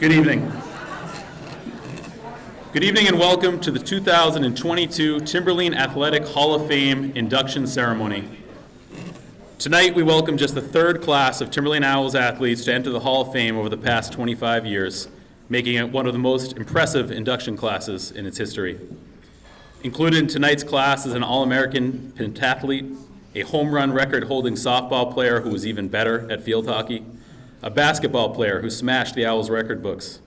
Good evening. Good evening and welcome to the 2022 Timberlane Athletic Hall of Fame induction ceremony. Tonight we welcome just the third class of Timberlane Owls athletes to enter the Hall of Fame over the past 25 years, making it one of the most impressive induction classes in its history. Included in tonight's class is an All-American pentathlete, a home run record-holding softball player who was even better at field hockey, a basketball player who smashed the Owls record books,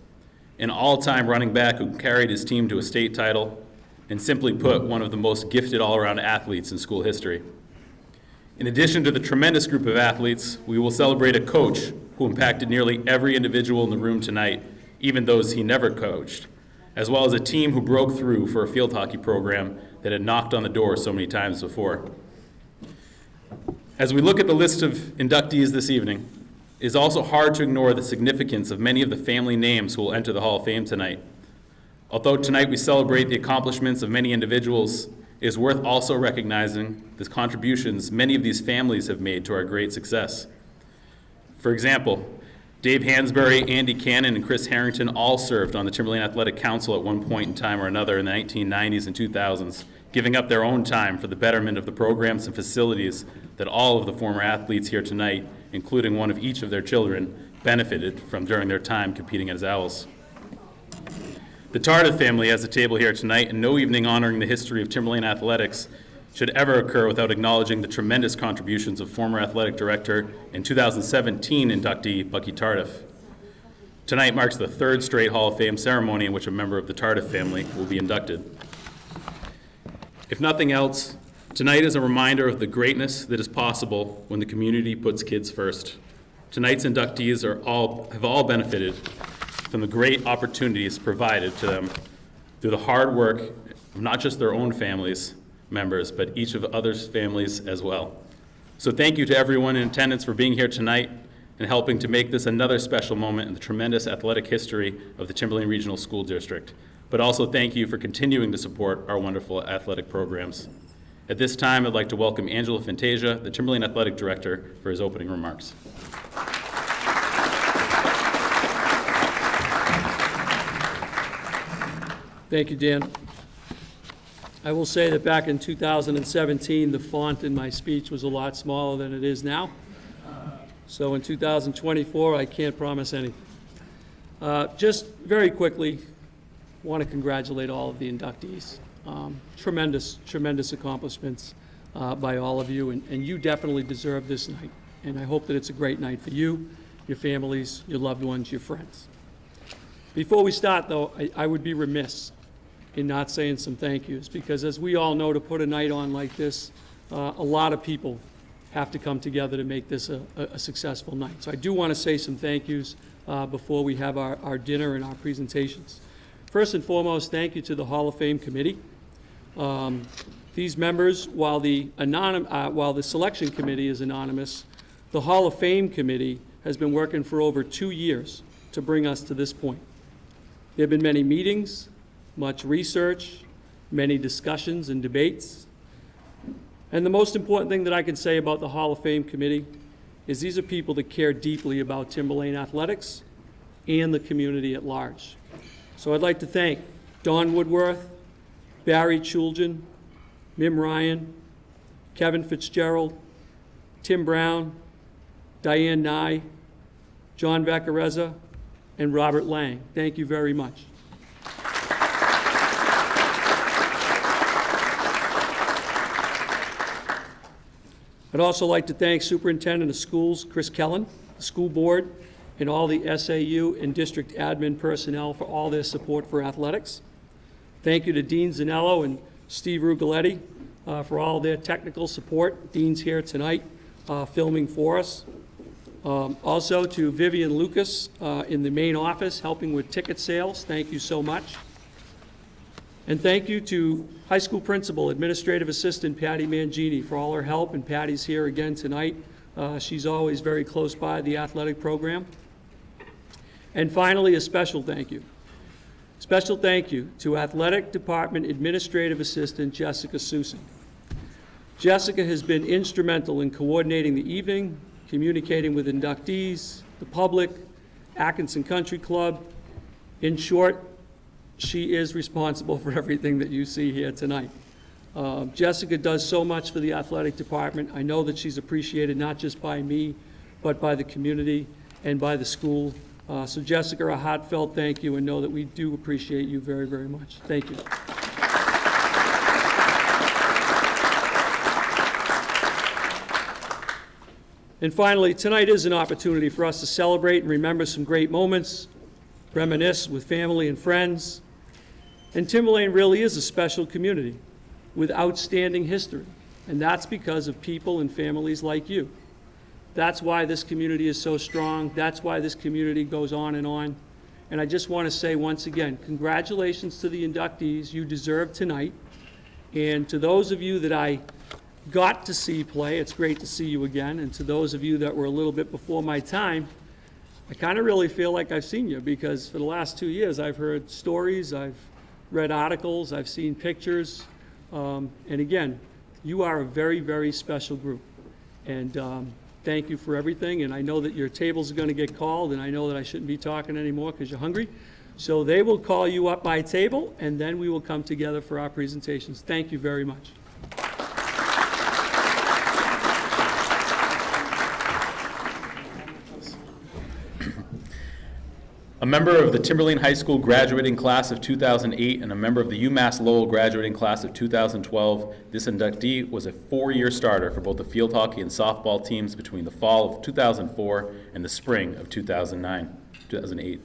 an all-time running back who carried his team to a state title, and simply put, one of the most gifted all-around athletes in school history. In addition to the tremendous group of athletes, we will celebrate a coach who impacted nearly every individual in the room tonight, even those he never coached, as well as a team who broke through for a field hockey program that had knocked on the door so many times before. As we look at the list of inductees this evening, it is also hard to ignore the significance of many of the family names who will enter the Hall of Fame tonight. Although tonight we celebrate the accomplishments of many individuals, it is worth also recognizing the contributions many of these families have made to our great success. For example, Dave Hansbury, Andy Cannon, and Chris Harrington all served on the Timberlane Athletic Council at one point in time or another in the 1990s and 2000s, giving up their own time for the betterment of the programs and facilities that all of the former athletes here tonight, including one of each of their children, benefited from during their time competing as Owls. The Tardif family has a table here tonight, and no evening honoring the history of Timberlane athletics should ever occur without acknowledging the tremendous contributions of former athletic director and 2017 inductee Bucky Tardif. Tonight marks the third straight Hall of Fame ceremony in which a member of the Tardif family will be inducted. If nothing else, tonight is a reminder of the greatness that is possible when the community puts kids first. Tonight's inductees have all benefited from the great opportunities provided to them through the hard work of not just their own families members, but each of others' families as well. So thank you to everyone in attendance for being here tonight and helping to make this another special moment in the tremendous athletic history of the Timberlane Regional School District. But also thank you for continuing to support our wonderful athletic programs. At this time, I'd like to welcome Angelo Fantasia, the Timberlane Athletic Director, for his opening remarks. Thank you, Dan. I will say that back in 2017, the font in my speech was a lot smaller than it is now. So in 2024, I can't promise anything. Just very quickly, I want to congratulate all of the inductees. Tremendous accomplishments by all of you, and you definitely deserve this night. And I hope that it's a great night for you, your families, your loved ones, your friends. Before we start, though, I would be remiss in not saying some thank yous, because as we all know, to put a night on like this, a lot of people have to come together to make this a successful night. So I do want to say some thank yous before we have our dinner and our presentations. First and foremost, thank you to the Hall of Fame Committee. These members, while the selection committee is anonymous, the Hall of Fame Committee has been working for over 2 years to bring us to this point. There have been many meetings, much research, many discussions and debates. And the most important thing that I can say about the Hall of Fame Committee is these are people that care deeply about Timberlane athletics and the community at large. So I'd like to thank Don Woodworth, Barry Chulgin, Mim Ryan, Kevin Fitzgerald, Tim Brown, Diane Nye, John Vaccarezza, and Robert Lang. Thank you very much. I'd also like to thank Superintendent of Schools, Chris Kellen, the school board, and all the SAU and district admin personnel for all their support for athletics. Thank you to Dean Zanello and Steve Rugaletti for all their technical support. Dean's here tonight filming for us. Also to Vivian Lucas in the main office helping with ticket sales. Thank you so much. And thank you to high school principal, administrative assistant Patty Mangini for all her help, and Patty's here again tonight. She's always very close by the athletic program. And finally, a special thank you. Special thank you to Athletic Department Administrative Assistant Jessica Susan. Jessica has been instrumental in coordinating the evening, communicating with inductees, the public, Atkinson Country Club, In short, she is responsible for everything that you see here tonight. Jessica does so much for the athletic department. I know that she's appreciated not just by me, but by the community and by the school. So Jessica, a heartfelt thank you, and know that we do appreciate you very, very much. Thank you. And finally, tonight is an opportunity for us to celebrate and remember some great moments, reminisce with family and friends. And Timberlane really is a special community with outstanding history, and that's because of people and families like you. That's why this community is so strong. That's why this community goes on. And I just want to say once again, congratulations to the inductees. You deserve tonight. And to those of you that I got to see play, it's great to see you again. And to those of you that were a little bit before my time, I kind of really feel like I've seen you, because for the last 2 years I've heard stories, I've read articles, I've seen pictures. And again, you are a very, very special group. And thank you for everything. And I know that your tables are going to get called, and I know that I shouldn't be talking anymore because you're hungry. So they will call you up by table, and then we will come together for our presentations. Thank you very much. A member of the Timberlane High School graduating class of 2008 and a member of the UMass Lowell graduating class of 2012, this inductee was a 4-year starter for both the field hockey and softball teams between the fall of 2004 and the spring of 2008.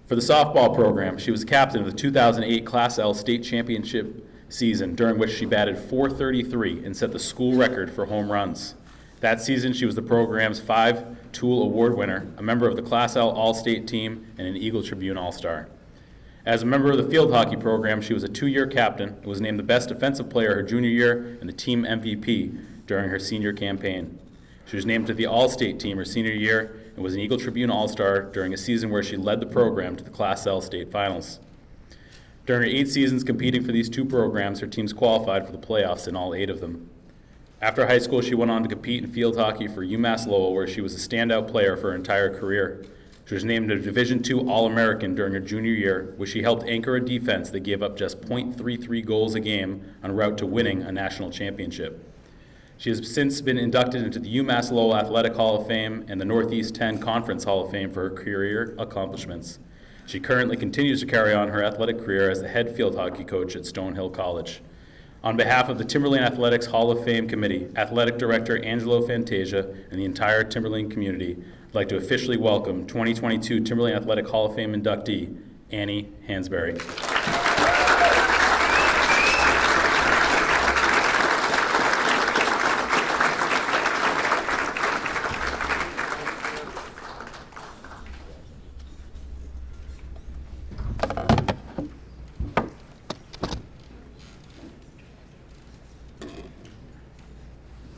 For the softball program, she was captain of the 2008 Class L state championship season, during which she batted .433 and set the school record for home runs. That season, she was the program's 5-Tool Award winner, a member of the Class L All-State team, and an Eagle Tribune All-Star. As a member of the field hockey program, she was a 2-year captain and was named the best defensive player her junior year and the team MVP during her senior campaign. She was named to the All-State team her senior year and was an Eagle Tribune All-Star during a season where she led the program to the Class L state finals. During her 8 seasons competing for these 2 programs, her teams qualified for the playoffs in all 8 of them. After high school, she went on to compete in field hockey for UMass Lowell, where she was a standout player for her entire career. She was named a Division II All-American during her junior year, where she helped anchor a defense that gave up just .33 goals a game en route to winning a national championship. She has since been inducted into the UMass Lowell Athletic Hall of Fame and the Northeast 10 Conference Hall of Fame for her career accomplishments. She currently continues to carry on her athletic career as the head field hockey coach at Stonehill College. On behalf of the Timberlane Athletics Hall of Fame Committee, Athletic Director Angelo Fantasia, and the entire Timberlane community, I'd like to officially welcome 2022 Timberlane Athletic Hall of Fame inductee, Annie Hansbury.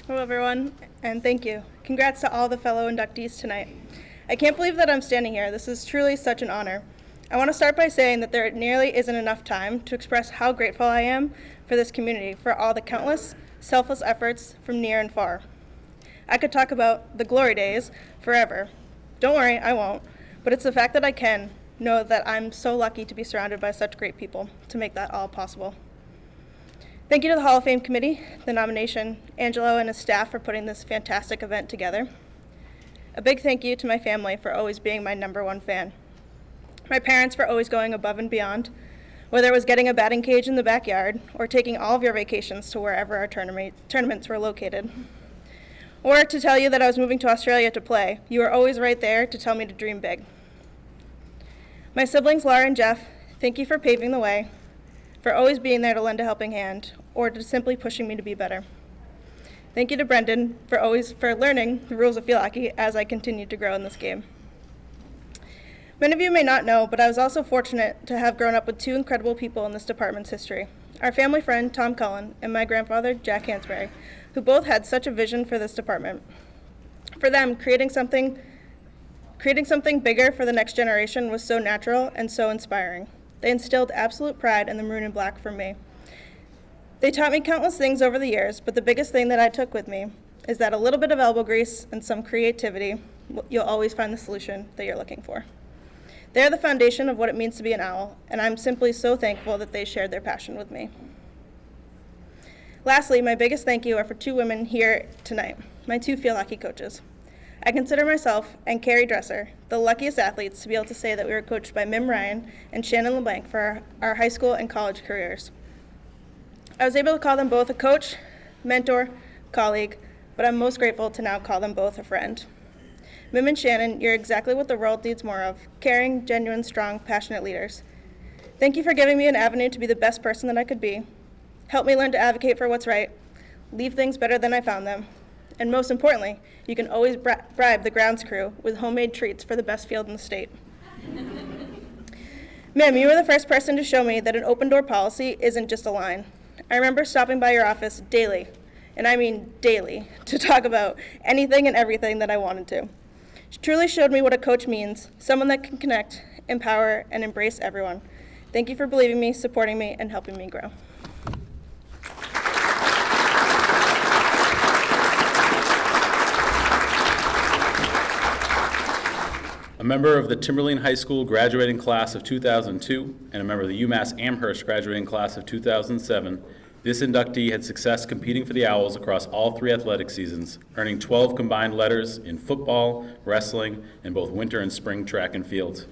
Hello, everyone, and thank you. Congrats to all the fellow inductees tonight. I can't believe that I'm standing here. This is truly such an honor. I want to start by saying that there nearly isn't enough time to express how grateful I am for this community, for all the countless, selfless efforts from near and far. I could talk about the glory days forever. Don't worry, I won't, but it's the fact that I can know that I'm so lucky to be surrounded by such great people to make that all possible. Thank you to the Hall of Fame Committee, the nomination, Angelo and his staff for putting this fantastic event together. A big thank you to my family for always being my #1 fan. My parents for always going above and beyond, whether it was getting a batting cage in the backyard or taking all of your vacations to wherever our tournaments were located. Or to tell you that I was moving to Australia to play, you were always right there to tell me to dream big. My siblings, Laura and Jeff, thank you for paving the way, for always being there to lend a helping hand, or to simply pushing me to be better. Thank you to Brendan for learning the rules of field hockey as I continued to grow in this game. Many of you may not know, but I was also fortunate to have grown up with 2 incredible people in this department's history. Our family friend, Tom Cullen, and my grandfather, Jack Hansbury, who both had such a vision for this department. For them, creating something bigger for the next generation was so natural and so inspiring. They instilled absolute pride in the maroon and black from me. They taught me countless things over the years, but the biggest thing that I took with me is that a little bit of elbow grease and some creativity, you'll always find the solution that you're looking for. They are the foundation of what it means to be an owl, and I'm simply so thankful that they shared their passion with me. Lastly, my biggest thank you are for two women here tonight, my two field hockey coaches. I consider myself and Carrie Dresser the luckiest athletes to be able to say that we were coached by Mim Ryan and Shannon LeBlanc for our high school and college careers. I was able to call them both a coach, mentor, colleague, but I'm most grateful to now call them both a friend. Mim and Shannon, you're exactly what the world needs more of: caring, genuine, strong, passionate leaders. Thank you for giving me an avenue to be the best person that I could be. Help me learn to advocate for what's right, leave things better than I found them, and most importantly, you can always bribe the grounds crew with homemade treats for the best field in the state. Mim, you were the first person to show me that an open door policy isn't just a line. I remember stopping by your office daily, and I mean daily, to talk about anything and everything that I wanted to. She truly showed me what a coach means, someone that can connect, empower, and embrace everyone. Thank you for believing me, supporting me, and helping me grow. A member of the Timberlane High School graduating class of 2002 and a member of the UMass Amherst graduating class of 2007, this inductee had success competing for the Owls across all 3 athletic seasons, earning 12 combined letters in football, wrestling, and both winter and spring track and field.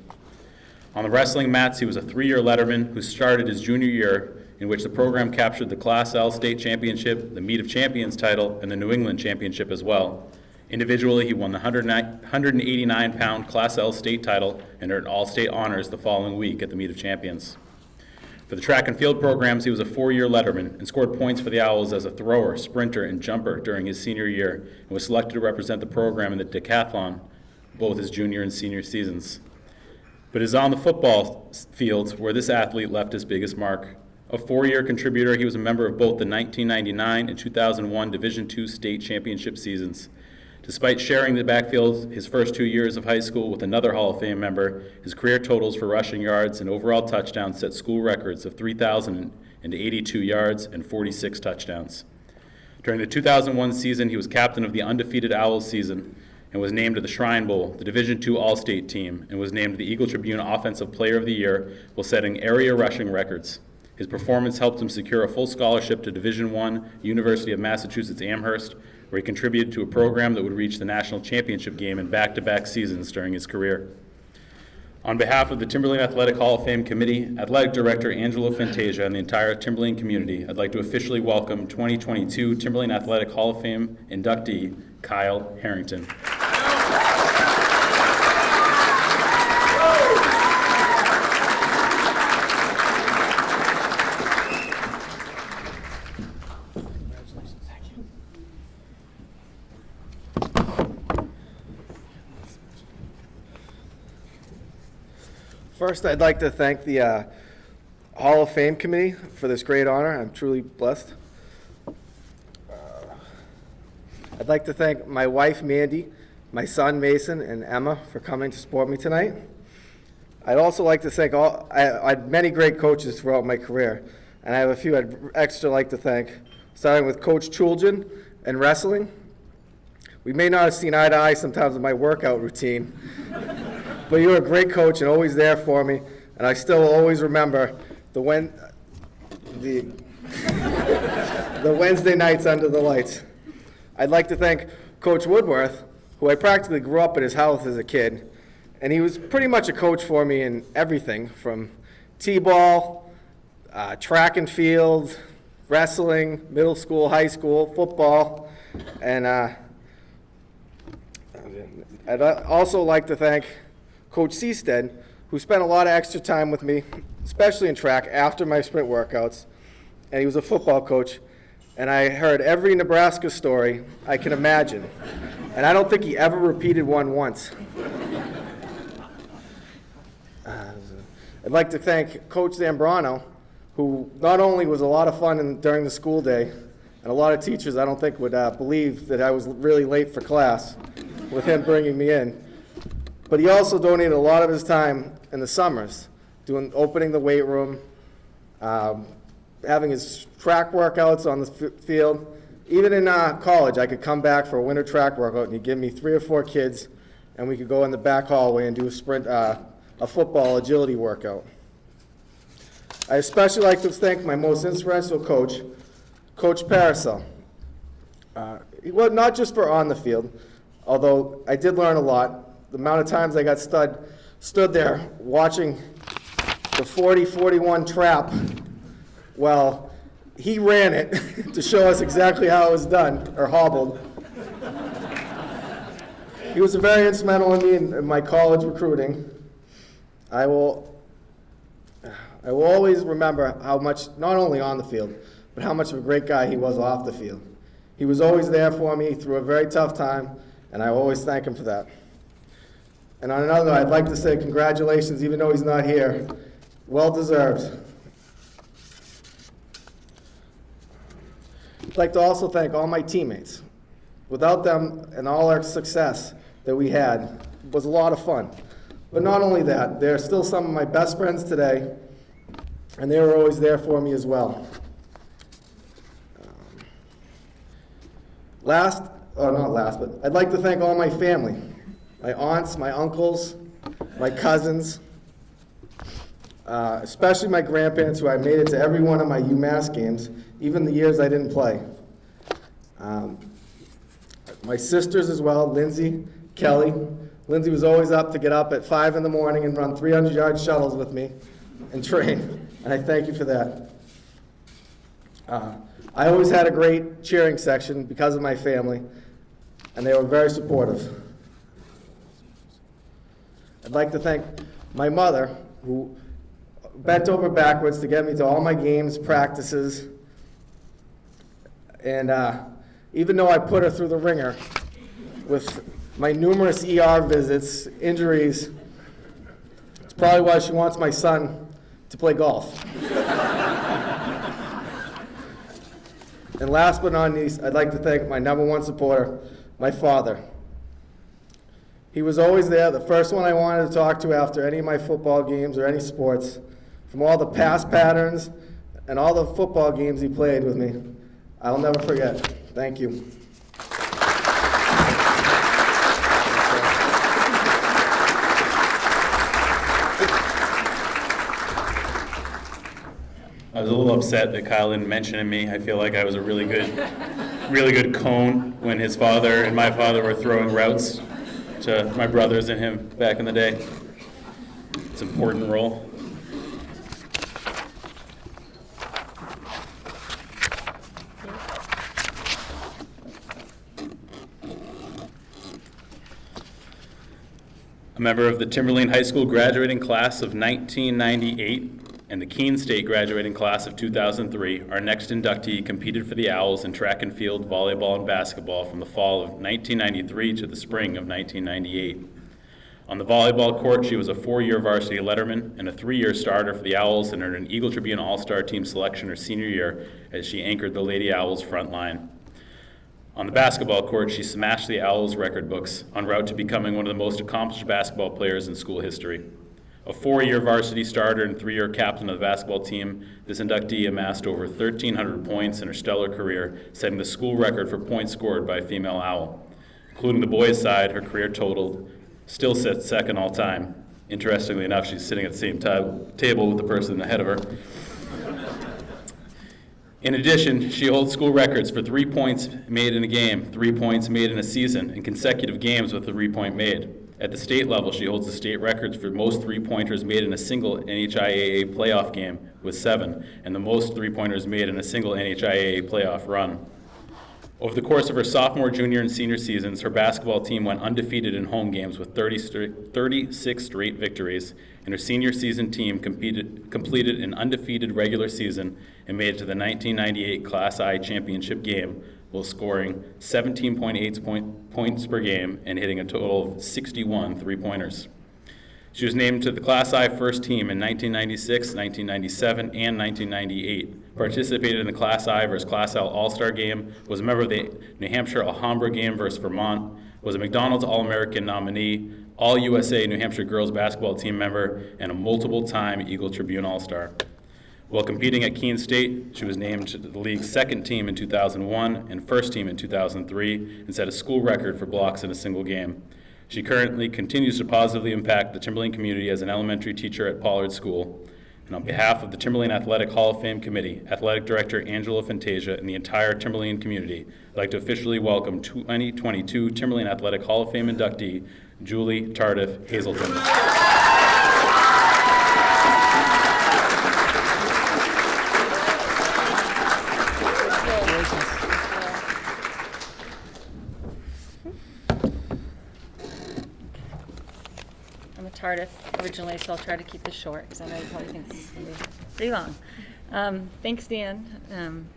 On the wrestling mats, he was a 3-year letterman who started his junior year, in which the program captured the Class L state championship, the Meet of Champions title, and the New England championship as well. Individually, he won the 189-pound Class L state title and earned all-state honors the following week at the Meet of Champions. For the track and field programs, he was a 4-year letterman and scored points for the Owls as a thrower, sprinter, and jumper during his senior year, and was selected to represent the program in the decathlon both his junior and senior seasons. But it is on the football fields where this athlete left his biggest mark. A 4-year contributor, he was a member of both the 1999 and 2001 Division II state championship seasons. Despite sharing the backfield his first 2 years of high school with another Hall of Fame member, his career totals for rushing yards and overall touchdowns set school records of 3,082 yards and 46 touchdowns. During the 2001 season, he was captain of the undefeated Owls season and was named to the Shrine Bowl, the Division II All-State team, and was named the Eagle Tribune Offensive Player of the Year while setting area rushing records. His performance helped him secure a full scholarship to Division I, University of Massachusetts Amherst, where he contributed to a program that would reach the national championship game in back-to-back seasons during his career. On behalf of the Timberlane Athletic Hall of Fame Committee, Athletic Director Angelo Fantasia, and the entire Timberlane community, I'd like to officially welcome 2022 Timberlane Athletic Hall of Fame inductee, Kyle Harrington. First, I'd like to thank the Hall of Fame Committee for this great honor. I'm truly blessed. I'd like to thank my wife, Mandy, my son, Mason, and Emma for coming to support me tonight. I'd also like to thank I had many great coaches throughout my career, and I have a few I'd extra like to thank, starting with Coach Chulgin in wrestling. We may not have seen eye to eye sometimes in my workout routine, but you were a great coach and always there for me, and I still always remember the Wednesday nights under the lights. I'd like to thank Coach Woodworth, who I practically grew up at his house as a kid, and he was pretty much a coach for me in everything from t-ball, track and field, wrestling, middle school, high school, football, and I'd also like to thank Coach Seastead, who spent a lot of extra time with me, especially in track after my sprint workouts, and he was a football coach, and I heard every Nebraska story I can imagine, and I don't think he ever repeated one once. I'd like to thank Coach Zambrano, who not only was a lot of fun during the school day, and a lot of teachers I don't think would believe that I was really late for class with him bringing me in, but he also donated a lot of his time in the summers, opening the weight room, having his track workouts on the field. Even in college, I could come back for a winter track workout, and he'd give me 3 or 4 kids, and we could go in the back hallway and do a sprint a football agility workout. I especially like to thank my most inspirational coach, Coach Pariseau. Well, not just for on the field, although I did learn a lot. The amount of times I got stood there watching the 40-41 trap while he ran it to show us exactly how it was done, or hobbled. He was very instrumental in me in my college recruiting. I will always remember how much, not only on the field, but how much of a great guy he was off the field. He was always there for me through a very tough time, and I always thank him for that. And on another note, I'd like to say congratulations, even though he's not here. Well deserved. I'd like to also thank all my teammates. Without them and all our success that we had, it was a lot of fun. But not only that, they're still some of my best friends today, and they were always there for me as well. Not last, but I'd like to thank all my family, my aunts, my uncles, my cousins, especially my grandparents, who I made it to every one of my UMass games, even the years I didn't play. My sisters as well, Lindsay, Kelly. Lindsay was always up to get up at 5 in the morning and run 300-yard shuttles with me and train, and I thank you for that. I always had a great cheering section because of my family, and they were very supportive. I'd like to thank my mother, who bent over backwards to get me to all my games, practices, and even though I put her through the ringer with my numerous ER visits, injuries, it's probably why she wants my son to play golf. And last but not least, I'd like to thank my #1 supporter, my father. He was always there, the first one I wanted to talk to after any of my football games or any sports. From all the pass patterns and all the football games he played with me, I'll never forget. Thank you. I was a little upset that Kyle didn't mention me. I feel like I was a really good cone when his father and my father were throwing routes to my brothers and him back in the day. It's an important role. A member of the Timberlane High School graduating class of 1998 and the Keene State graduating class of 2003, our next inductee competed for the Owls in track and field, volleyball, and basketball from the fall of 1993 to the spring of 1998. On the volleyball court, she was a 4-year varsity letterman and a 3-year starter for the Owls and earned an Eagle Tribune All-Star team selection her senior year as she anchored the Lady Owls front line. On the basketball court, she smashed the Owls record books, en route to becoming one of the most accomplished basketball players in school history. A 4-year varsity starter and 3-year captain of the basketball team, this inductee amassed over 1,300 points in her stellar career, setting the school record for points scored by a female Owl. Including the boys' side, her career totaled still sits second all time. Interestingly enough, she's sitting at the same table with the person ahead of her. In addition, she holds school records for 3 points made in a game, 3 points made in a season, and consecutive games with a 3-point made. At the state level, she holds the state records for most 3-pointers made in a single NHIAA playoff game with 7, and the most 3-pointers made in a single NHIAA playoff run. Over the course of her sophomore, junior, and senior seasons, her basketball team went undefeated in home games with 36 straight victories, and her senior season team completed an undefeated regular season and made it to the 1998 Class I championship game, while scoring 17.8 points per game and hitting a total of 61 3-pointers. She was named to the Class I first team in 1996, 1997, and 1998, participated in the Class I versus Class L All-Star game, was a member of the New Hampshire Alhambra game versus Vermont, was a McDonald's All-American nominee, All-USA New Hampshire girls basketball team member, and a multiple-time Eagle Tribune All-Star. While competing at Keene State, she was named to the league's second team in 2001 and first team in 2003 and set a school record for blocks in a single game. She currently continues to positively impact the Timberlane community as an elementary teacher at Pollard School. And on behalf of the Timberlane Athletic Hall of Fame Committee, Athletic Director Angela Fantasia, and the entire Timberlane community, I'd like to officially welcome 2022 Timberlane Athletic Hall of Fame inductee, Julie Tardif Hazelton. I'm a Tardif originally, so I'll try to keep this short because I know you probably think this is going to be pretty long. Thanks, Dan.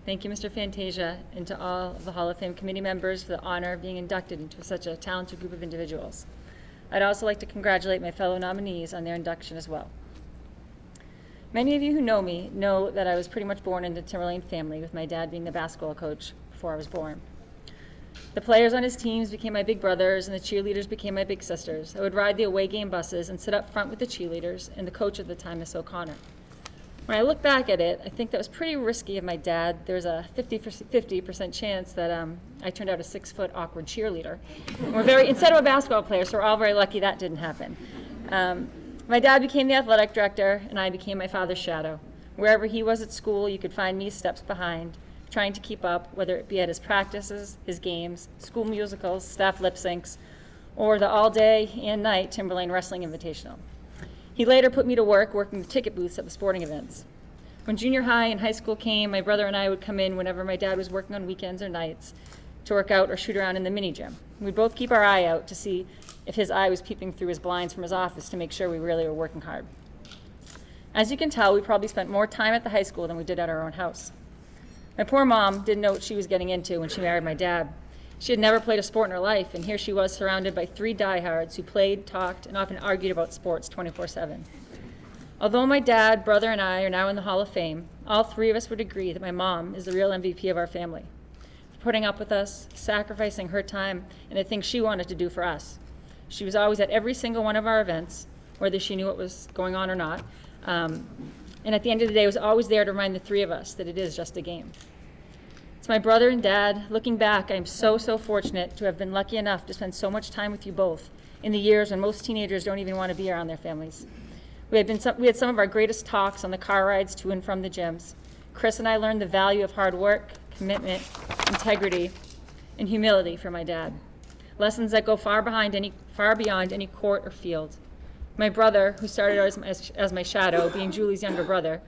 Thank you, Mr. Fantasia, and to all of the Hall of Fame committee members for the honor of being inducted into such a talented group of individuals. I'd also like to congratulate my fellow nominees on their induction as well. Many of you who know me know that I was pretty much born into the Timberlane family, with my dad being the basketball coach before I was born. The players on his teams became my big brothers, and the cheerleaders became my big sisters. I would ride the away game buses and sit up front with the cheerleaders, and the coach at the time, Miss O'Connor. When I look back at it, I think that was pretty risky of my dad. There's a 50% chance that I turned out a 6-foot awkward cheerleader. Instead of a basketball player, so we're all very lucky that didn't happen. My dad became the athletic director, and I became my father's shadow. Wherever he was at school, you could find me steps behind, trying to keep up, whether it be at his practices, his games, school musicals, staff lip syncs, or the all-day and night Timberlane Wrestling Invitational. He later put me to work working the ticket booths at the sporting events. When junior high and high school came, my brother and I would come in whenever my dad was working on weekends or nights to work out or shoot around in the mini gym. We'd both keep our eye out to see if his eye was peeping through his blinds from his office to make sure we really were working hard. As you can tell, we probably spent more time at the high school than we did at our own house. My poor mom didn't know what she was getting into when she married my dad. She had never played a sport in her life, and here she was surrounded by 3 diehards who played, talked, and often argued about sports 24/7. Although my dad, brother, and I are now in the Hall of Fame, all 3 of us would agree that my mom is the real MVP of our family, for putting up with us, sacrificing her time, and the things she wanted to do for us. She was always at every single one of our events, whether she knew what was going on or not, and at the end of the day was always there to remind the 3 of us that it is just a game. To my brother and dad, looking back, I am so fortunate to have been lucky enough to spend so much time with you both in the years when most teenagers don't even want to be around their families. We had some of our greatest talks on the car rides to and from the gyms. Chris and I learned the value of hard work, commitment, integrity, and humility from my dad. Lessons that go far beyond any court or field. My brother, who started as my shadow, being Julie's younger brother,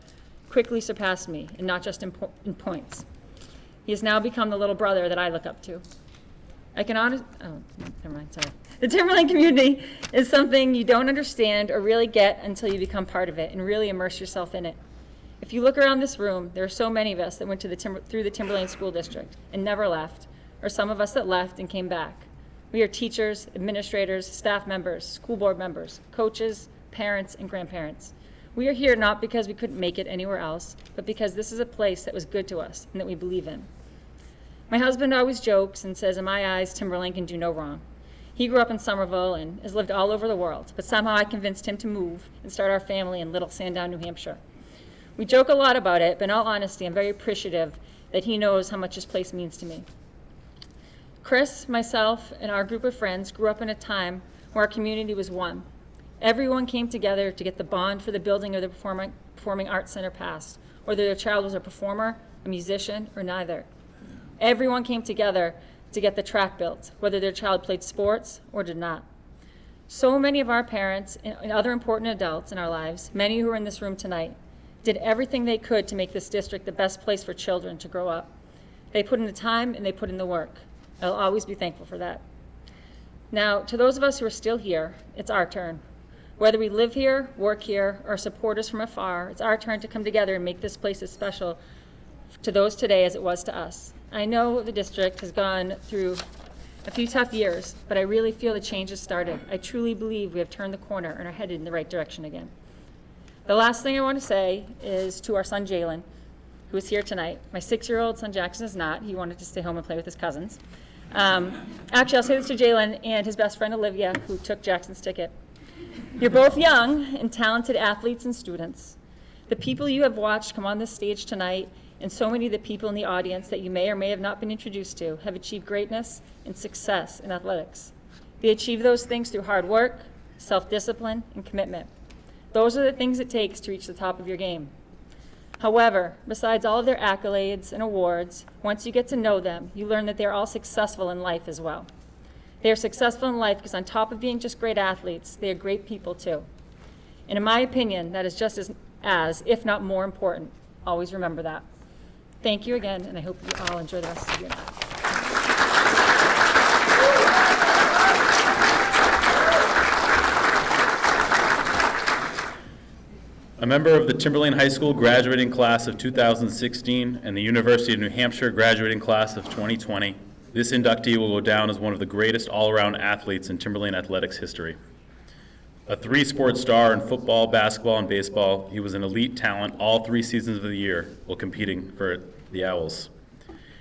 quickly surpassed me, and not just in points. He has now become the little brother that I look up to. The Timberlane community is something you don't understand or really get until you become part of it and really immerse yourself in it. If you look around this room, there are so many of us that went through the Timberlane School District and never left, or some of us that left and came back. We are teachers, administrators, staff members, school board members, coaches, parents, and grandparents. We are here not because we couldn't make it anywhere else, but because this is a place that was good to us and that we believe in. My husband always jokes and says, in my eyes, Timberlane can do no wrong. He grew up in Somerville and has lived all over the world, but somehow I convinced him to move and start our family in Little Sandown, New Hampshire. We joke a lot about it, but in all honesty, I'm very appreciative that he knows how much this place means to me. Chris, myself, and our group of friends grew up in a time where our community was one. Everyone came together to get the bond for the building of the Performing Arts Center passed, whether their child was a performer, a musician, or neither. Everyone came together to get the track built, whether their child played sports or did not. So many of our parents and other important adults in our lives, many who are in this room tonight, did everything they could to make this district the best place for children to grow up. They put in the time and they put in the work. I'll always be thankful for that. Now, to those of us who are still here, it's our turn. Whether we live here, work here, or support us from afar, it's our turn to come together and make this place as special to those today as it was to us. I know the district has gone through a few tough years, but I really feel the change has started. I truly believe we have turned the corner and are headed in the right direction again. The last thing I want to say is to our son Jalen, who is here tonight. My 6-year-old son Jackson is not. He wanted to stay home and play with his cousins. Actually, I'll say this to Jalen and his best friend Olivia, who took Jackson's ticket. You're both young and talented athletes and students. The people you have watched come on this stage tonight, and so many of the people in the audience that you may or may have not been introduced to, have achieved greatness and success in athletics. They achieve those things through hard work, self-discipline, and commitment. Those are the things it takes to reach the top of your game. However, besides all of their accolades and awards, once you get to know them, you learn that they're all successful in life as well. They are successful in life because on top of being just great athletes, they are great people too. And in my opinion, that is just as, if not more important. Always remember that. Thank you again, and I hope you all enjoy the rest of your night. A member of the Timberlane High School graduating class of 2016 and the University of New Hampshire graduating class of 2020, this inductee will go down as one of the greatest all-around athletes in Timberlane athletics history. A three-sport star in football, basketball, and baseball, he was an elite talent all 3 seasons of the year while competing for the Owls.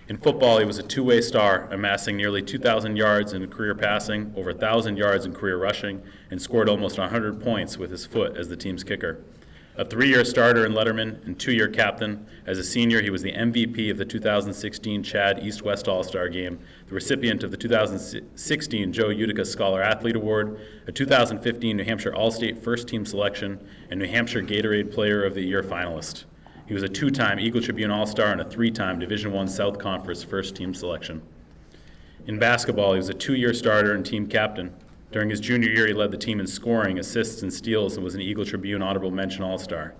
In football, he was a two-way star, amassing nearly 2,000 yards in career passing, over 1,000 yards in career rushing, and scored almost 100 points with his foot as the team's kicker. A 3-year starter in Letterman and 2-year captain. As a senior, he was the MVP of the 2016 Chad East-West All-Star Game, the recipient of the 2016 Joe Utica Scholar Athlete Award, a 2015 New Hampshire All-State First Team Selection, and New Hampshire Gatorade Player of the Year finalist. He was a 2-time Eagle Tribune All-Star and a 3-time Division I South Conference First Team Selection. In basketball, he was a 2-year starter and team captain. During his junior year, he led the team in scoring, assists, and steals, and was an Eagle Tribune Honorable Mention All-Star.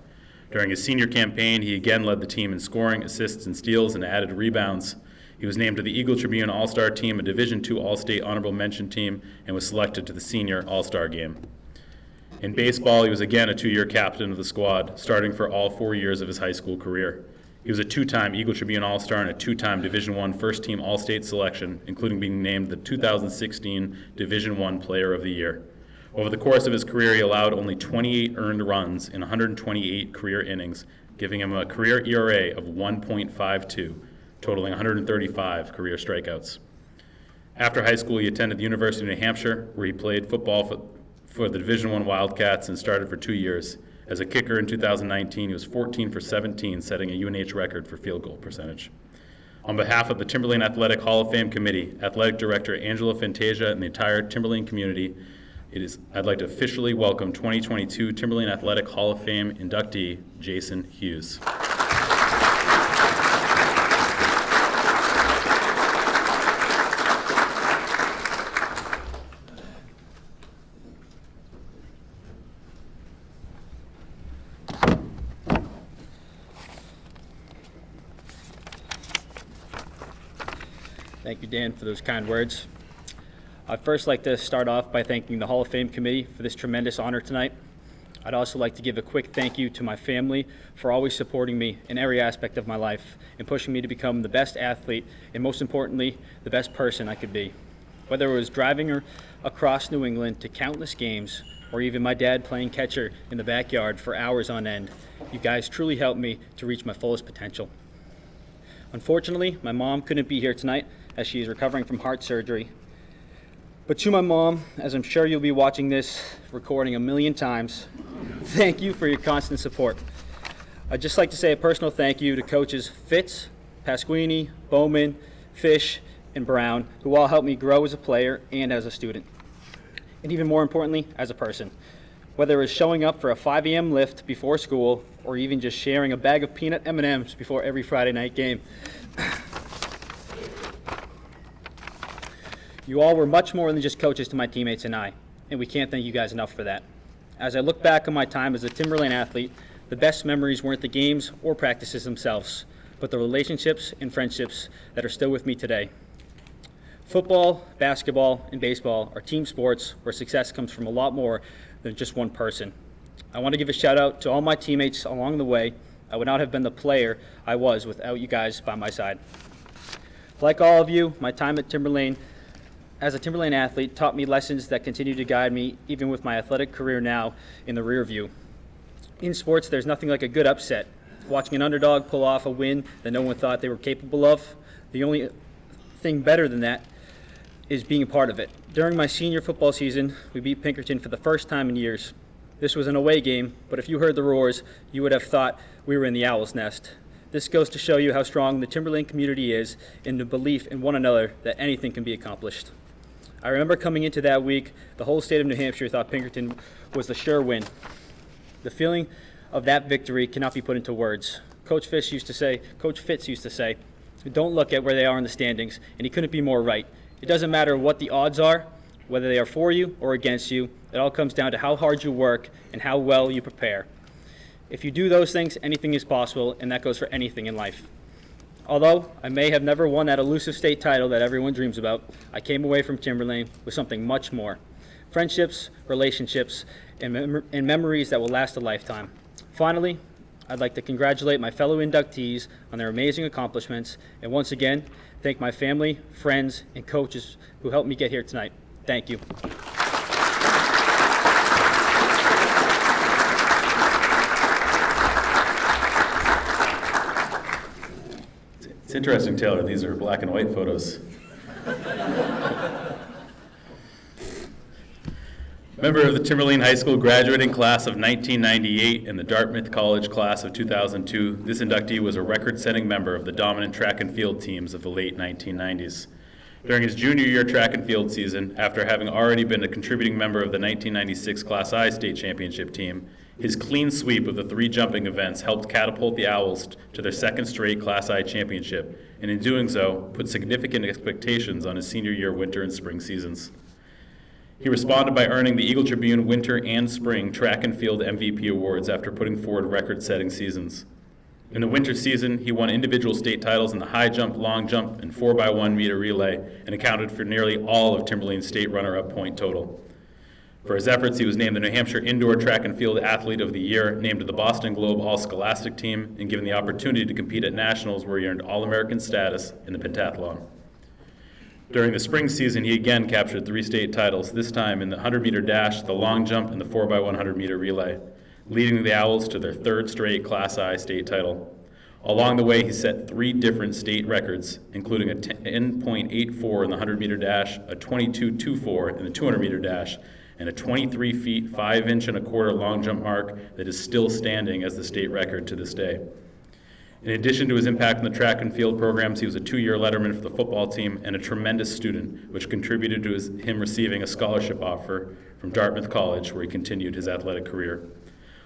During his senior campaign, he again led the team in scoring, assists, and steals, and added rebounds. He was named to the Eagle Tribune All-Star Team, a Division II All-State Honorable Mention team, and was selected to the Senior All-Star Game. In baseball, he was again a 2-year captain of the squad, starting for all 4 years of his high school career. He was a 2-time Eagle Tribune All-Star and a 2-time Division I First Team All-State selection, including being named the 2016 Division I Player of the Year. Over the course of his career, he allowed only 28 earned runs in 128 career innings, giving him a career ERA of 1.52, totaling 135 career strikeouts. After high school, he attended the University of New Hampshire, where he played football for the Division I Wildcats and started for 2 years. As a kicker in 2019, he was 14 for 17, setting a UNH record for field goal percentage. On behalf of the Timberlane Athletic Hall of Fame Committee, Athletic Director Angela Fantasia, and the entire Timberlane community, I'd like to officially welcome 2022 Timberlane Athletic Hall of Fame inductee, Jason Hughes. Thank you, Dan, for those kind words. I'd first like to start off by thanking the Hall of Fame Committee for this tremendous honor tonight. I'd also like to give a quick thank you to my family for always supporting me in every aspect of my life and pushing me to become the best athlete and, most importantly, the best person I could be. Whether it was driving across New England to countless games or even my dad playing catcher in the backyard for hours on end, you guys truly helped me to reach my fullest potential. Unfortunately, my mom couldn't be here tonight as she is recovering from heart surgery. But to my mom, as I'm sure you'll be watching this recording a million times, thank you for your constant support. I'd just like to say a personal thank you to coaches Fitz, Pasquini, Bowman, Fish, and Brown, who all helped me grow as a player and as a student. And even more importantly, as a person. Whether it was showing up for a 5 a.m. lift before school or even just sharing a bag of peanut M&Ms before every Friday night game. You all were much more than just coaches to my teammates and I, and we can't thank you guys enough for that. As I look back on my time as a Timberlane athlete, the best memories weren't the games or practices themselves, but the relationships and friendships that are still with me today. Football, basketball, and baseball are team sports where success comes from a lot more than just one person. I want to give a shout out to all my teammates along the way. I would not have been the player I was without you guys by my side. Like all of you, my time at Timberlane as a Timberlane athlete taught me lessons that continue to guide me even with my athletic career now in the rear view. In sports, there's nothing like a good upset. Watching an underdog pull off a win that no one thought they were capable of, the only thing better than that is being a part of it. During my senior football season, we beat Pinkerton for the first time in years. This was an away game, but if you heard the roars, you would have thought we were in the owl's nest. This goes to show you how strong the Timberlane community is in the belief in one another that anything can be accomplished. I remember coming into that week, the whole state of New Hampshire thought Pinkerton was the sure win. The feeling of that victory cannot be put into words. Coach Fitz used to say, don't look at where they are in the standings, and he couldn't be more right. It doesn't matter what the odds are, whether they are for you or against you. It all comes down to how hard you work and how well you prepare. If you do those things, anything is possible, and that goes for anything in life. Although I may have never won that elusive state title that everyone dreams about, I came away from Timberlane with something much more. Friendships, relationships, and memories that will last a lifetime. Finally, I'd like to congratulate my fellow inductees on their amazing accomplishments, and once again, thank my family, friends, and coaches who helped me get here tonight. Thank you. It's interesting, Taylor, these are black and white photos. Member of the Timberlane High School graduating class of 1998 and the Dartmouth College class of 2002, this inductee was a record-setting member of the dominant track and field teams of the late 1990s. During his junior year track and field season, after having already been a contributing member of the 1996 Class I state championship team, his clean sweep of the 3 jumping events helped catapult the Owls to their second straight Class I championship, and in doing so, put significant expectations on his senior year winter and spring seasons. He responded by earning the Eagle Tribune Winter and Spring Track and Field MVP awards after putting forward record-setting seasons. In the winter season, he won individual state titles in the high jump, long jump, and 4x1 meter relay, and accounted for nearly all of Timberlane's state runner-up point total. For his efforts, he was named the New Hampshire Indoor Track and Field Athlete of the Year, named to the Boston Globe All-Scholastic Team, and given the opportunity to compete at nationals where he earned All-American status in the pentathlon. During the spring season, he again captured 3 state titles, this time in the 100-meter dash, the long jump, and the 4x100-meter relay, leading the Owls to their 3rd straight Class I state title. Along the way, he set 3 different state records, including a 10.84 in the 100-meter dash, a 22.24 in the 200-meter dash, and a 23 feet 5 inch and a quarter long jump mark that is still standing as the state record to this day. In addition to his impact in the track and field programs, he was a 2-year letterman for the football team and a tremendous student, which contributed to him receiving a scholarship offer from Dartmouth College, where he continued his athletic career.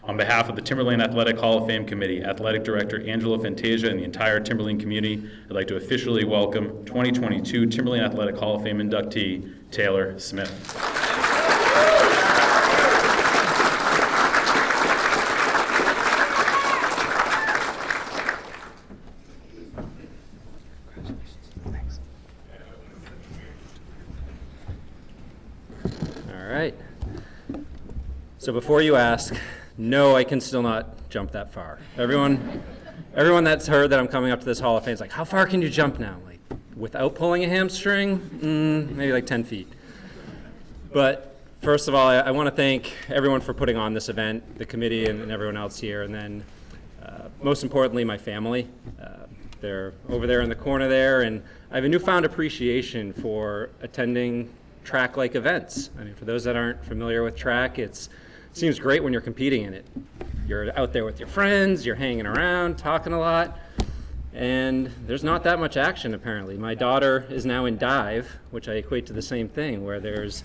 On behalf of the Timberlane Athletic Hall of Fame Committee, Athletic Director Angela Fantasia, and the entire Timberlane community, I'd like to officially welcome 2022 Timberlane Athletic Hall of Fame inductee, Taylor Smith. All right. So before you ask, no, I can still not jump that far. Everyone that's heard that I'm coming up to this Hall of Fame is like, how far can you jump now? Like, without pulling a hamstring? Maybe like 10 feet. But first of all, I want to thank everyone for putting on this event, the committee and everyone else here, and then most importantly, my family. They're over there in the corner there, and I have a newfound appreciation for attending track-like events. I mean, for those that aren't familiar with track, it seems great when you're competing in it. You're out there with your friends, you're hanging around, talking a lot, and there's not that much action apparently. My daughter is now in dive, which I equate to the same thing, where there's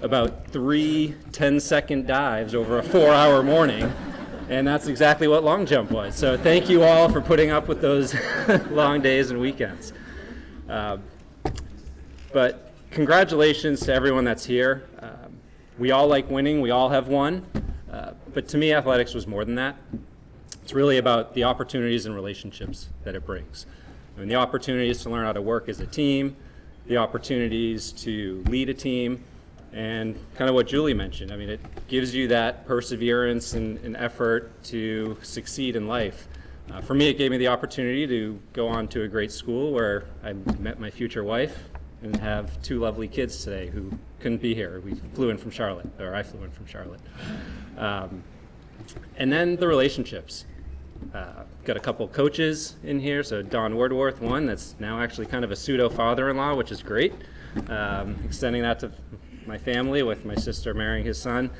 about 3 10-second dives over a 4-hour morning, and that's exactly what long jump was. So thank you all for putting up with those long days and weekends. But congratulations to everyone that's here. We all like winning, we all have won, but to me athletics was more than that. It's really about the opportunities and relationships that it brings. I mean, the opportunities to learn how to work as a team, the opportunities to lead a team, and kind of what Julie mentioned. I mean, it gives you that perseverance and effort to succeed in life. For me, it gave me the opportunity to go on to a great school where I met my future wife and have 2 lovely kids today who couldn't be here. We flew in from Charlotte, or I flew in from Charlotte. And then the relationships. Got a couple coaches in here, so Don Wordworth, one that's now actually kind of a pseudo father-in-law, which is great. Extending that to my family with my sister marrying his son.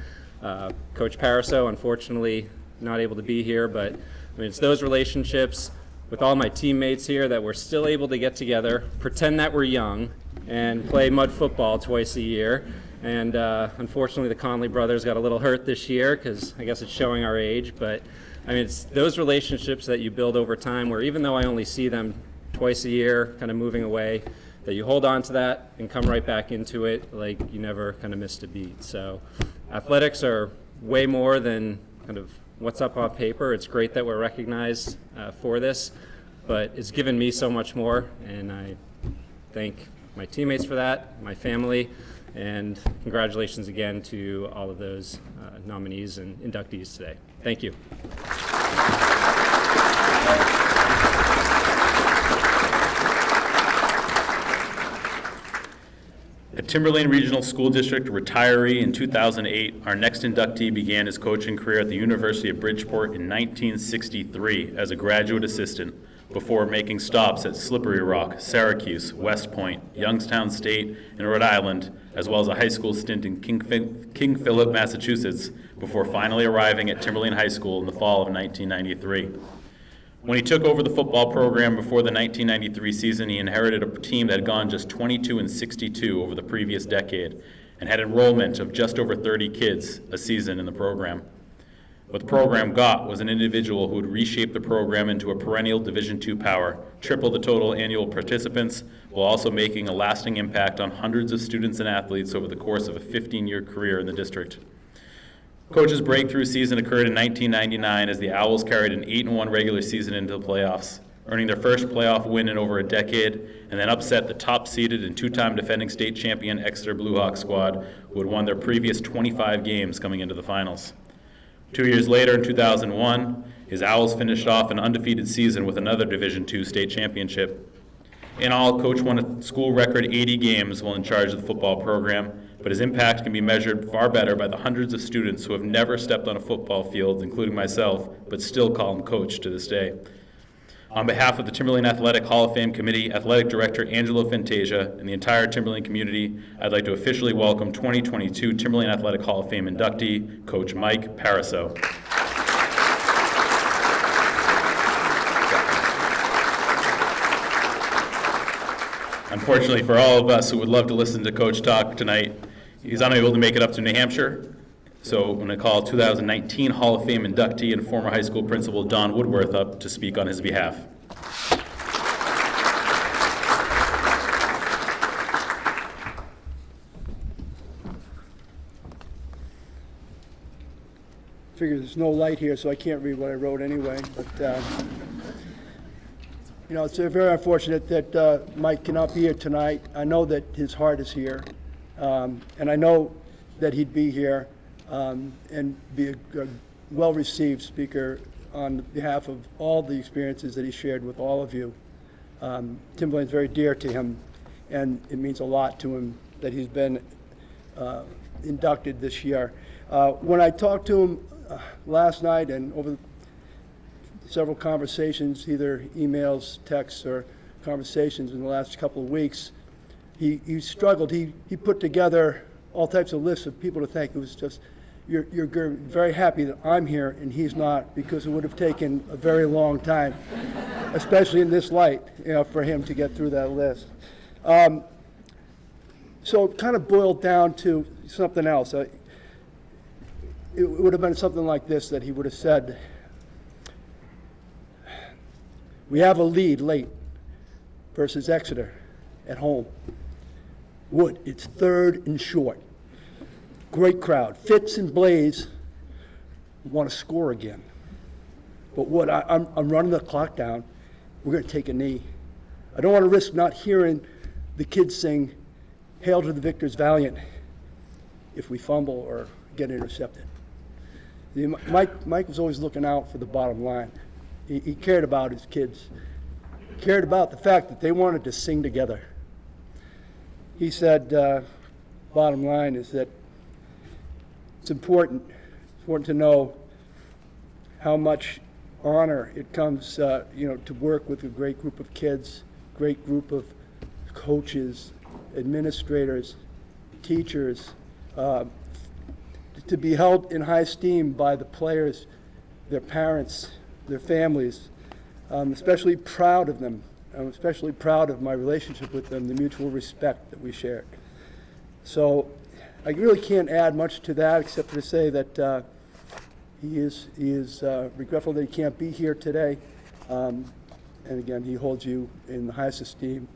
Coach Pariseau, unfortunately not able to be here, but I mean, it's those relationships with all my teammates here that we're still able to get together, pretend that we're young, and play mud football twice a year. And unfortunately, the Conley brothers got a little hurt this year because I guess it's showing our age. But I mean, it's those relationships that you build over time where even though I only see them twice a year, kind of moving away, that you hold on to that and come right back into it like you never kind of missed a beat. So athletics are way more than kind of what's up on paper. It's great that we're recognized for this, but it's given me so much more, and I thank my teammates for that, my family, and congratulations again to all of those nominees and inductees today. Thank you. A Timberlane Regional School District retiree in 2008, our next inductee began his coaching career at the University of Bridgeport in 1963 as a graduate assistant before making stops at Slippery Rock, Syracuse, West Point, Youngstown State, and Rhode Island, as well as a high school stint in King Philip, Massachusetts, before finally arriving at Timberlane High School in the fall of 1993. When he took over the football program before the 1993 season, he inherited a team that had gone just 22-62 over the previous decade and had enrollment of just over 30 kids a season in the program. What the program got was an individual who would reshape the program into a perennial Division II power, triple the total annual participants, while also making a lasting impact on hundreds of students and athletes over the course of a 15-year career in the district. Coach's breakthrough season occurred in 1999 as the Owls carried an 8-1 regular season into the playoffs, earning their first playoff win in over a decade, and then upset the top-seeded and two-time defending state champion Exeter Blue Hawk squad, who had won their previous 25 games coming into the finals. 2 years later, in 2001, his Owls finished off an undefeated season with another Division II state championship. In all, Coach won a school record 80 games while in charge of the football program, but his impact can be measured far better by the hundreds of students who have never stepped on a football field, including myself, but still call him Coach to this day. On behalf of the Timberlane Athletic Hall of Fame Committee, Athletic Director Angelo Fantasia, and the entire Timberlane community, I'd like to officially welcome 2022 Timberlane Athletic Hall of Fame inductee, Coach Mike Pariseau. Unfortunately for all of us who would love to listen to Coach talk tonight, he's unable to make it up to New Hampshire. So I'm going to call 2019 Hall of Fame inductee and former high school principal Don Woodworth up to speak on his behalf. Figure there's no light here, so I can't read what I wrote anyway. But you know, it's very unfortunate that Mike cannot be here tonight. I know that his heart is here, and I know that he'd be here and be a well-received speaker on behalf of all the experiences that he shared with all of you. Timberlane's very dear to him, and it means a lot to him that he's been inducted this year. When I talked to him last night and over several conversations, either emails, texts, or conversations in the last couple of weeks, he struggled. He put together all types of lists of people to thank. It was just, you're very happy that I'm here and he's not, because it would have taken a very long time, especially in this light, you know, for him to get through that list. So it kind of boiled down to something else. It would have been something like this that he would have said. We have a lead late versus Exeter at home. Wood, it's 3rd and short. Great crowd. Fitz and Blaze want to score again. But Wood, I'm running the clock down. We're going to take a knee. I don't want to risk not hearing the kids sing Hail to the Victors Valiant if we fumble or get intercepted. Mike was always looking out for the bottom line. He cared about his kids. He cared about the fact that they wanted to sing together. He said, bottom line is that it's important to know how much honor it comes, to work with a great group of kids, great group of coaches, administrators, teachers, to be held in high esteem by the players, their parents, their families, especially proud of them I'm especially proud of my relationship with them, the mutual respect that we shared. So I really can't add much to that except for to say that he is regretful that he can't be here today. And again, he holds you in the highest esteem.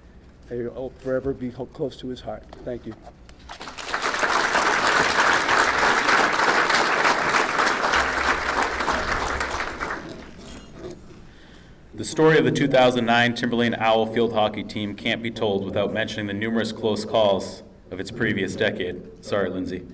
He'll forever be close to his heart. Thank you. The story of the 2009 Timberlane Owl field hockey team can't be told without mentioning the numerous close calls of its previous decade. Sorry, Lindsay.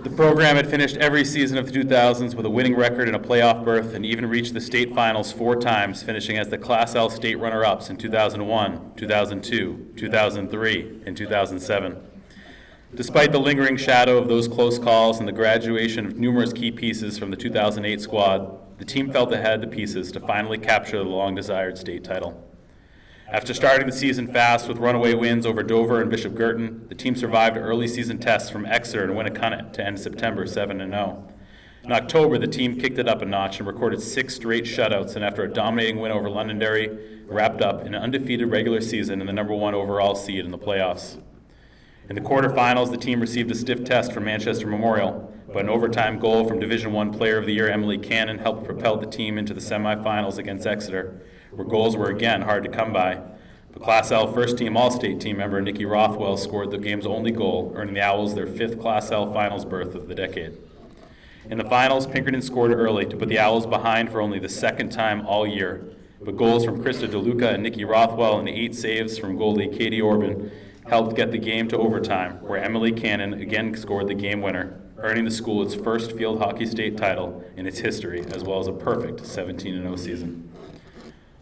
The program had finished every season of the 2000s with a winning record and a playoff berth, and even reached the state finals 4 times, finishing as the Class L state runner-ups in 2001, 2002, 2003, and 2007. Despite the lingering shadow of those close calls and the graduation of numerous key pieces from the 2008 squad, the team felt it had the pieces to finally capture the long-desired state title. After starting the season fast with runaway wins over Dover and Bishop Girton, the team survived early season tests from Exeter and Winnicott to end September 7-0. In October, the team kicked it up a notch and recorded 6 straight shutouts, and after a dominating win over Londonderry, wrapped up in an undefeated regular season and the #1 overall seed in the playoffs. In the quarterfinals, the team received a stiff test from Manchester Memorial, but an overtime goal from Division I Player of the Year Emily Cannon helped propel the team into the semifinals against Exeter, where goals were again hard to come by. But Class L first-team All-State team member Nikki Rothwell scored the game's only goal, earning the Owls their 5th Class L finals berth of the decade. In the finals, Pinkerton scored early to put the Owls behind for only the 2nd time all year, but goals from Krista DeLuca and Nikki Rothwell and 8 saves from goalie Katie Orban helped get the game to overtime, where Emily Cannon again scored the game winner, earning the school its first field hockey state title in its history, as well as a perfect 17-0 season.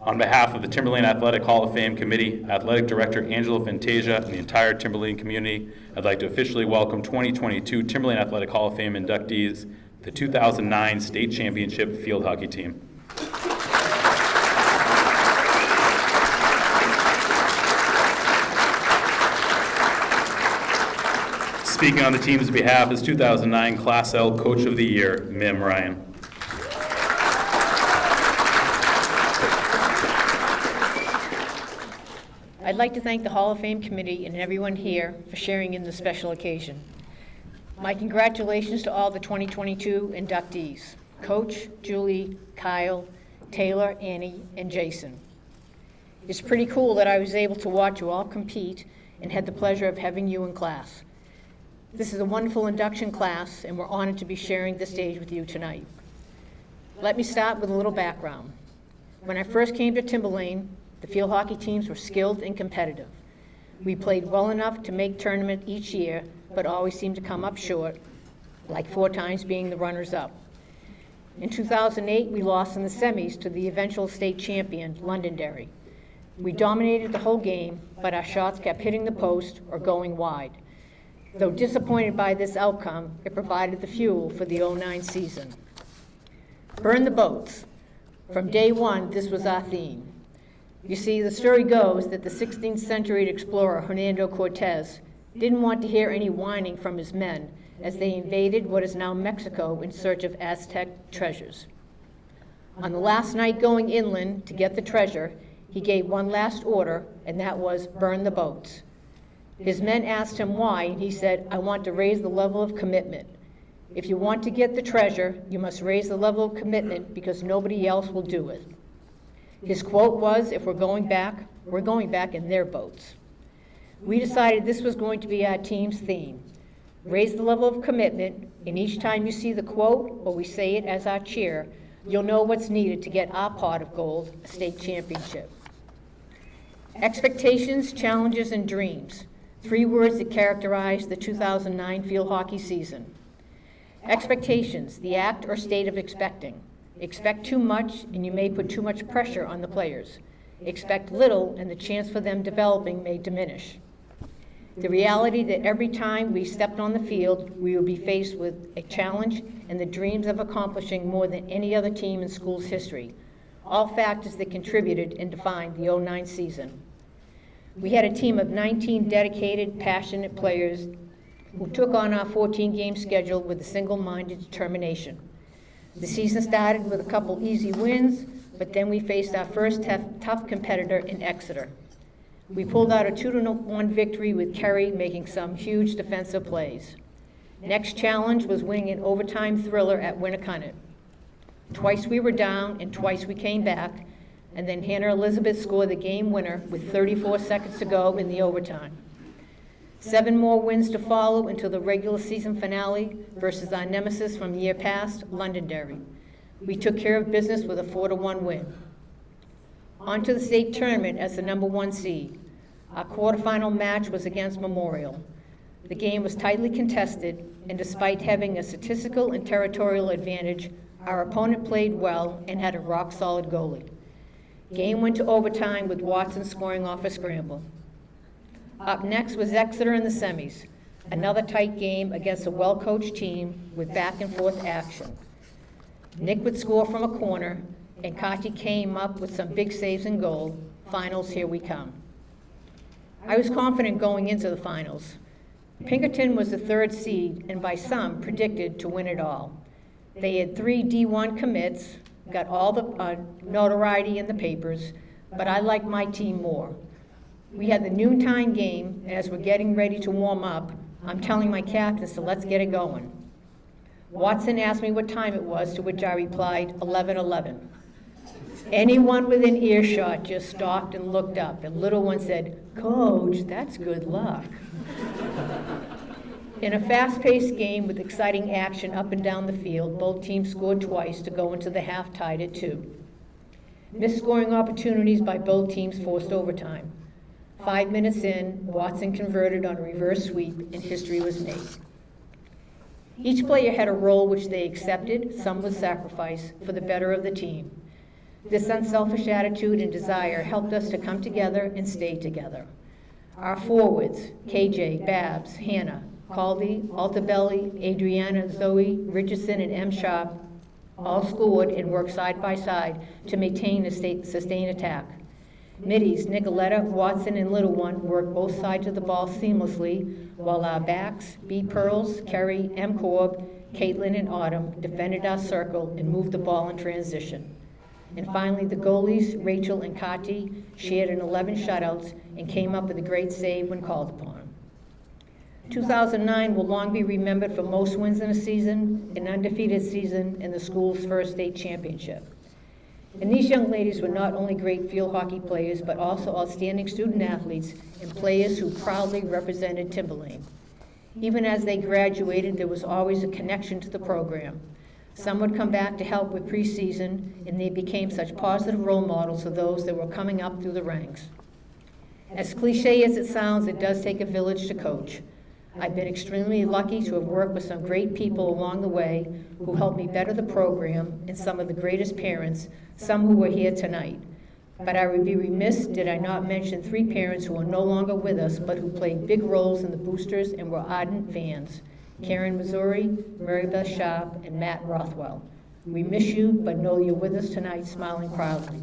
On behalf of the Timberlane Athletic Hall of Fame Committee, Athletic Director Angela Fantasia, and the entire Timberlane community, I'd like to officially welcome 2022 Timberlane Athletic Hall of Fame inductees, the 2009 State Championship Field Hockey Team. Speaking on the team's behalf is 2009 Class L Coach of the Year, Mim Ryan. I'd like to thank the Hall of Fame Committee and everyone here for sharing in this special occasion. My congratulations to all the 2022 inductees, Coach, Julie, Kyle, Taylor, Annie, and Jason. It's pretty cool that I was able to watch you all compete and had the pleasure of having you in class. This is a wonderful induction class, and we're honored to be sharing the stage with you tonight. Let me start with a little background. When I first came to Timberlane, the field hockey teams were skilled and competitive. We played well enough to make tournament each year, but always seemed to come up short, like 4 times being the runners-up. In 2008, we lost in the semis to the eventual state champion, Londonderry. We dominated the whole game, but our shots kept hitting the post or going wide. Though disappointed by this outcome, it provided the fuel for the 2009 season. Burn the boats. From day one, this was our theme. You see, the story goes that the 16th century explorer Hernando Cortez didn't want to hear any whining from his men as they invaded what is now Mexico in search of Aztec treasures. On the last night going inland to get the treasure, he gave one last order, and that was burn the boats. His men asked him why, and he said, "I want to raise the level of commitment. If you want to get the treasure, you must raise the level of commitment because nobody else will do it." His quote was, "If we're going back in their boats." We decided this was going to be our team's theme. Raise the level of commitment, and each time you see the quote, or we say it as our cheer, you'll know what's needed to get our pot of gold, a state championship. Expectations, challenges, and dreams. 3 words that characterize the 2009 field hockey season. Expectations, the act or state of expecting. Expect too much, and you may put too much pressure on the players. Expect little, and the chance for them developing may diminish. The reality that every time we stepped on the field, we would be faced with a challenge and the dreams of accomplishing more than any other team in school's history. All factors that contributed and defined the 2009 season. We had a team of 19 dedicated, passionate players who took on our 14-game schedule with a single-minded determination. The season started with a couple easy wins, but then we faced our first tough competitor in Exeter. We pulled out a 2-1 victory with Kerry making some huge defensive plays. Next challenge was winning an overtime thriller at Winnicott. Twice we were down and twice we came back, and then Hannah Elizabeth scored the game winner with 34 seconds to go in the overtime. 7 more wins to follow until the regular season finale versus our nemesis from year past, Londonderry. We took care of business with a 4-1 win. On to the state tournament as the #1 seed. Our quarterfinal match was against Memorial. The game was tightly contested, and despite having a statistical and territorial advantage, our opponent played well and had a rock-solid goalie. Game went to overtime with Watson scoring off a scramble. Up next was Exeter in the semis, another tight game against a well-coached team with back-and-forth action. Nick would score from a corner, and Kati came up with some big saves and goal. Finals, here we come. I was confident going into the finals. Pinkerton was the 3rd seed, and by some predicted to win it all. They had 3 D1 commits, got all the notoriety in the papers, but I liked my team more. We had the noontime game, and as we're getting ready to warm up, I'm telling my captains to let's get it going. Watson asked me what time it was, to which I replied, 11:11. Anyone within earshot just stopped and looked up, and little one said, "Coach, that's good luck." In a fast-paced game with exciting action up and down the field, both teams scored twice to go into the half tied at 2. Missed scoring opportunities by both teams forced overtime. 5 minutes in, Watson converted on a reverse sweep, and history was made. Each player had a role which they accepted, some with sacrifice, for the better of the team. This unselfish attitude and desire helped us to come together and stay together. Our forwards, KJ, Babs, Hannah, Caldy, Altabelli, Adriana, Zoe, Richardson, and M. Sharp all scored and worked side by side to maintain a sustained attack. Middies, Nicoletta, Watson, and Little One worked both sides of the ball seamlessly, while our backs, B. Pearls, Kerry, M. Corb, Caitlin, and Autumn defended our circle and moved the ball in transition. And finally, the goalies, Rachel and Kati, shared in 11 shutouts and came up with a great save when called upon. 2009 will long be remembered for most wins in a season, an undefeated season, and the school's first state championship. And these young ladies were not only great field hockey players, but also outstanding student athletes and players who proudly represented Timberlane. Even as they graduated, there was always a connection to the program. Some would come back to help with preseason, and they became such positive role models for those that were coming up through the ranks. As cliche as it sounds, it does take a village to coach. I've been extremely lucky to have worked with some great people along the way who helped me better the program, and some of the greatest parents, some who are here tonight. But I would be remiss did I not mention 3 parents who are no longer with us, but who played big roles in the boosters and were ardent fans. Karen Missouri, Mary Beth Sharp, and Matt Rothwell. We miss you, but know you're with us tonight, smiling proudly.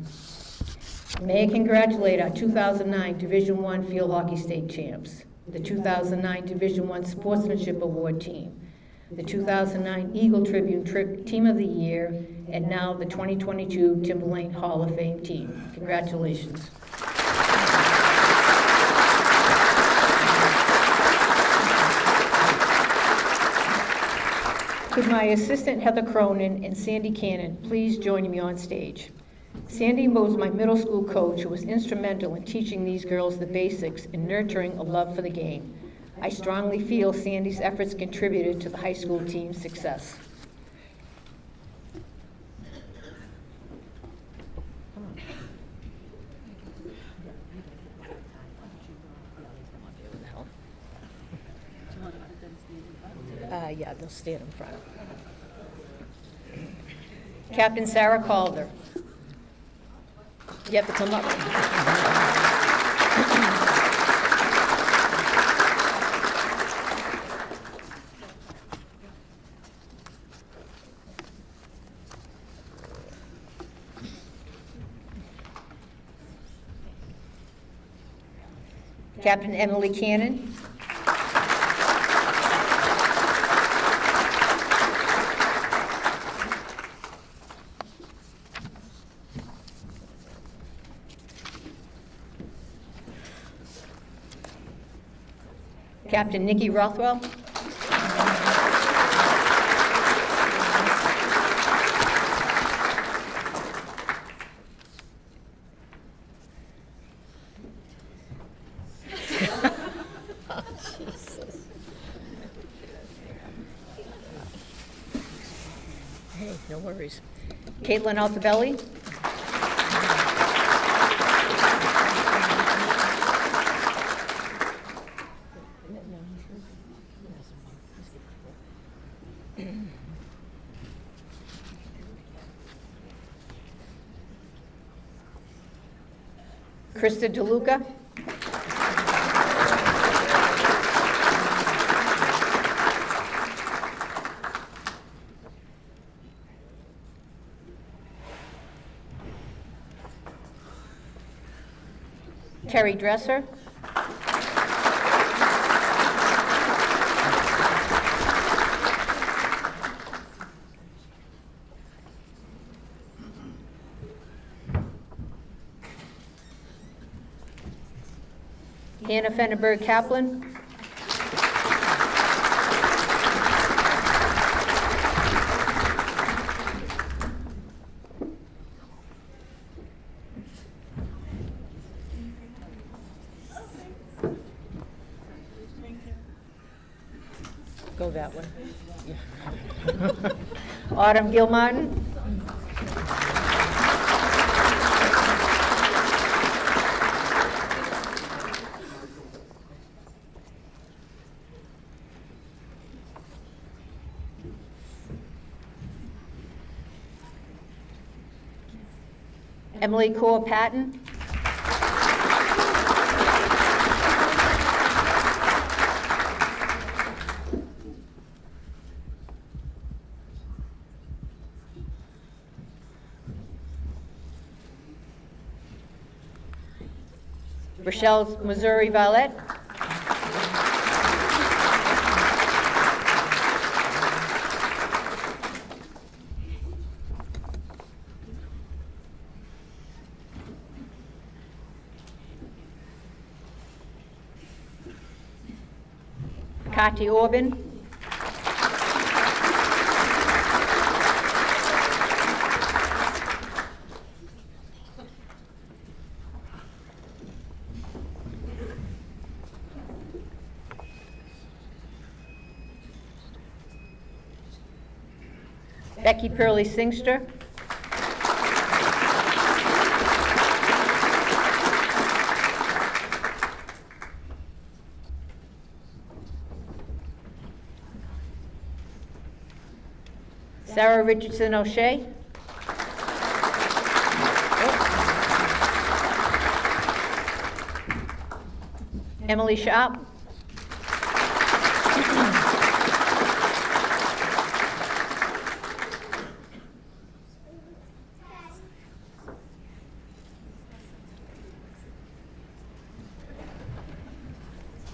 May I congratulate our 2009 Division I Field Hockey State Champs, the 2009 Division I Sportsmanship Award team, the 2009 Eagle Tribune Team of the Year, and now the 2022 Timberlane Hall of Fame team. Congratulations. Could my assistant Heather Cronin and Sandy Cannon please join me on stage? Sandy was my middle school coach who was instrumental in teaching these girls the basics and nurturing a love for the game. I strongly feel Sandy's efforts contributed to the high school team's success. Yeah, they'll stand in front. Captain Sarah Calder. You have to come up. Captain Emily Cannon. Captain Nikki Rothwell, hey, no worries. Caitlin Altabelli, Krista DeLuca, Terry Dresser, Hannah Fenneberg Kaplan, go that way. Autumn Gilmartin, Emily Core Patton, Rochelle Missouri Violet, Kati Orban, Becky Pearlie Singster, Sarah Richardson O'Shea, Emily Sharp,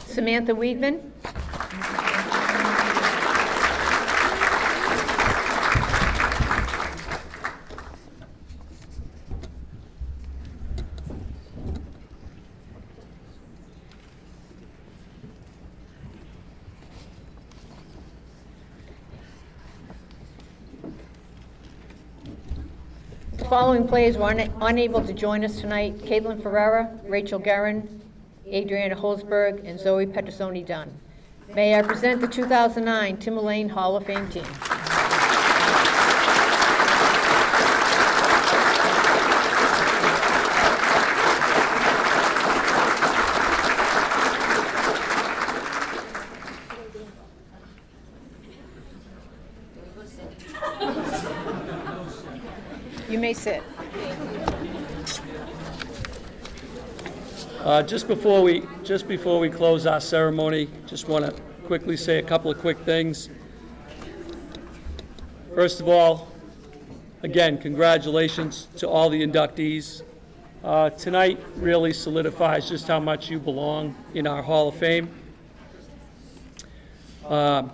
Samantha Weedman, the following players were unable to join us tonight: Caitlin Ferrera, Rachel Guerin, Adriana Holzberg, and Zoe Petrosoni Dunn. May I present the 2009 Timberlane Hall of Fame team. You may sit. Just before we close our ceremony, just want to quickly say a couple of quick things. First of all, again, congratulations to all the inductees. Tonight really solidifies just how much you belong in our Hall of Fame. I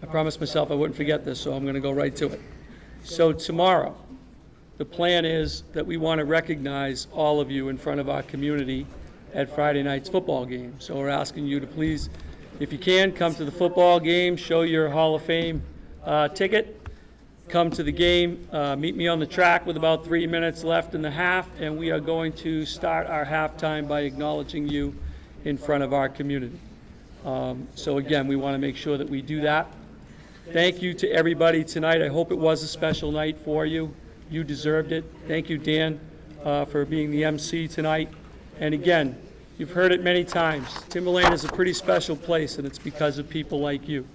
promised myself I wouldn't forget this, so I'm going to go right to it. So tomorrow, the plan is that we want to recognize all of you in front of our community at Friday night's football game. So we're asking you to please, if you can, come to the football game, show your Hall of Fame ticket, come to the game, meet me on the track with about 3 minutes left in the half, and we are going to start our halftime by acknowledging you in front of our community. So again, we want to make sure that we do that. Thank you to everybody tonight. I hope it was a special night for you. You deserved it. Thank you, Dan, for being the MC tonight. And again, you've heard it many times. Timberlane is a pretty special place, and it's because of people like you.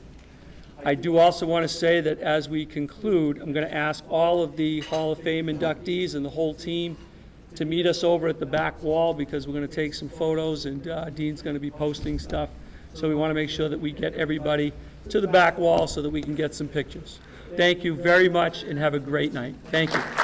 I do also want to say that as we conclude, I'm going to ask all of the Hall of Fame inductees and the whole team to meet us over at the back wall, because we're going to take some photos, and Dean's going to be posting stuff. So we want to make sure that we get everybody to the back wall so that we can get some pictures. Thank you very much, and have a great night. Thank you.